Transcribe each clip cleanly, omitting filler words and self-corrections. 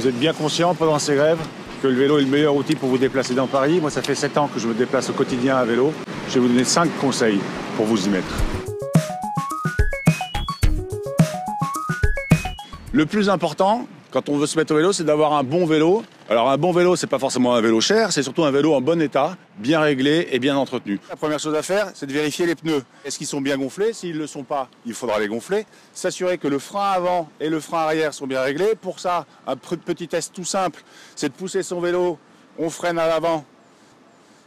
Vous êtes bien conscient pendant ces grèves que le vélo est le meilleur outil pour vous déplacer dans Paris. Moi, ça fait 7 ans que je me déplace au quotidien à vélo. Je vais vous donner 5 conseils pour vous y mettre. Le plus important, quand on veut se mettre au vélo, c'est d'avoir un bon vélo. Alors un bon vélo, c'est pas forcément un vélo cher, c'est surtout un vélo en bon état, bien réglé et bien entretenu. La première chose à faire, c'est de vérifier les pneus. Est-ce qu'ils sont bien gonflés? S'ils ne le sont pas, il faudra les gonfler. S'assurer que le frein avant et le frein arrière sont bien réglés. Pour ça, un petit test tout simple, c'est de pousser son vélo, on freine à l'avant.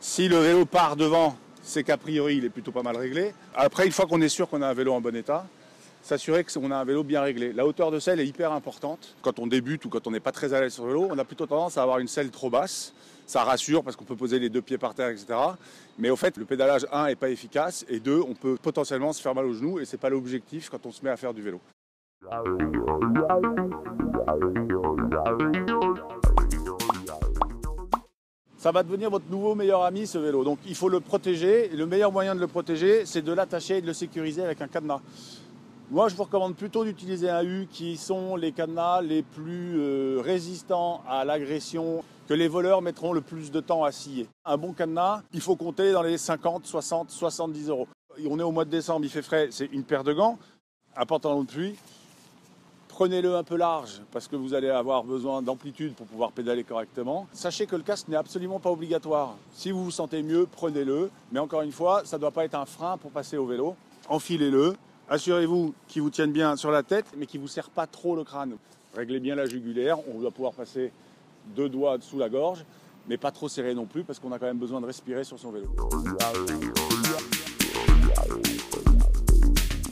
Si le vélo part devant, c'est qu'a priori, il est plutôt pas mal réglé. Après, une fois qu'on est sûr qu'on a un vélo en bon état, s'assurer qu'on a un vélo bien réglé. La hauteur de selle est hyper importante. Quand on débute ou quand on n'est pas très à l'aise sur le vélo, on a plutôt tendance à avoir une selle trop basse. Ça rassure parce qu'on peut poser les 2 pieds par terre, etc. Mais au fait, le pédalage, 1, n'est pas efficace et 2, on peut potentiellement se faire mal aux genoux et ce n'est pas l'objectif quand on se met à faire du vélo. Ça va devenir votre nouveau meilleur ami, ce vélo. Donc il faut le protéger. Et le meilleur moyen de le protéger, c'est de l'attacher et de le sécuriser avec un cadenas. Moi, je vous recommande plutôt d'utiliser un U qui sont les cadenas les plus résistants à l'agression, que les voleurs mettront le plus de temps à scier. Un bon cadenas, il faut compter dans les 50, 60, 70 euros. On est au mois de décembre, il fait frais, c'est une paire de gants, un pantalon de pluie. Prenez-le un peu large parce que vous allez avoir besoin d'amplitude pour pouvoir pédaler correctement. Sachez que le casque n'est absolument pas obligatoire. Si vous vous sentez mieux, prenez-le. Mais encore une fois, ça ne doit pas être un frein pour passer au vélo. Enfilez-le. Assurez-vous qu'il vous tienne bien sur la tête, mais qu'il ne vous serre pas trop le crâne. Réglez bien la jugulaire. On doit pouvoir passer 2 doigts sous la gorge, mais pas trop serré non plus parce qu'on a quand même besoin de respirer sur son vélo.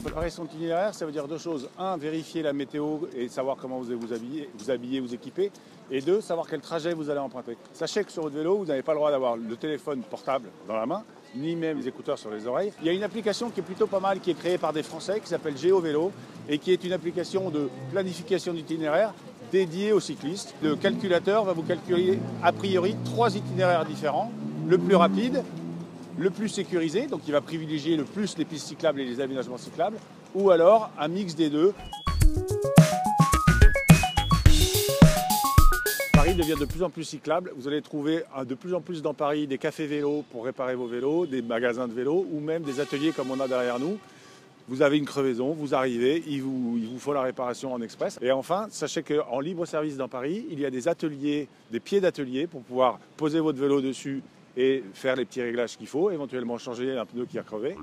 Préparer son itinéraire, ça veut dire 2 choses. 1, vérifier la météo et savoir comment vous habiller, vous équiper. Et 2, savoir quel trajet vous allez emprunter. Sachez que sur votre vélo, vous n'avez pas le droit d'avoir le téléphone portable dans la main, ni même les écouteurs sur les oreilles. Il y a une application qui est plutôt pas mal, qui est créée par des Français, qui s'appelle GeoVélo, et qui est une application de planification d'itinéraire dédiée aux cyclistes. Le calculateur va vous calculer a priori 3 itinéraires différents. Le plus rapide, le plus sécurisé, donc il va privilégier le plus les pistes cyclables et les aménagements cyclables, ou alors un mix des deux. Paris devient de plus en plus cyclable. Vous allez trouver de plus en plus dans Paris des cafés vélos pour réparer vos vélos, des magasins de vélos ou même des ateliers comme on a derrière nous. Vous avez une crevaison, vous arrivez, il vous faut la réparation en express. Et enfin, sachez qu'en libre service dans Paris, il y a des ateliers, des pieds d'atelier pour pouvoir poser votre vélo dessus et faire les petits réglages qu'il faut, éventuellement changer un pneu qui a crevé.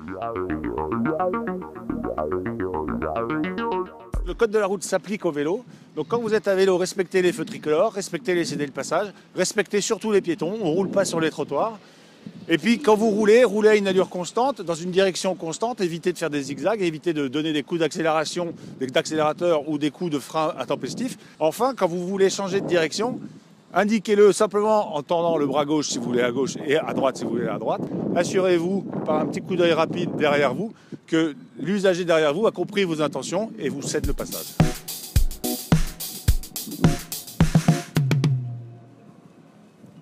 Le code de la route s'applique au vélo. Donc quand vous êtes à vélo, respectez les feux tricolores, respectez les cédés de passage, respectez surtout les piétons, on ne roule pas sur les trottoirs. Et puis quand vous roulez, roulez à une allure constante, dans une direction constante, évitez de faire des zigzags, évitez de donner des coups d'accélération, d'accélérateur ou des coups de frein intempestifs. Enfin, quand vous voulez changer de direction, indiquez-le simplement en tendant le bras gauche si vous voulez à gauche et à droite si vous voulez à droite. Assurez-vous par un petit coup d'œil rapide derrière vous que l'usager derrière vous a compris vos intentions et vous cède le passage.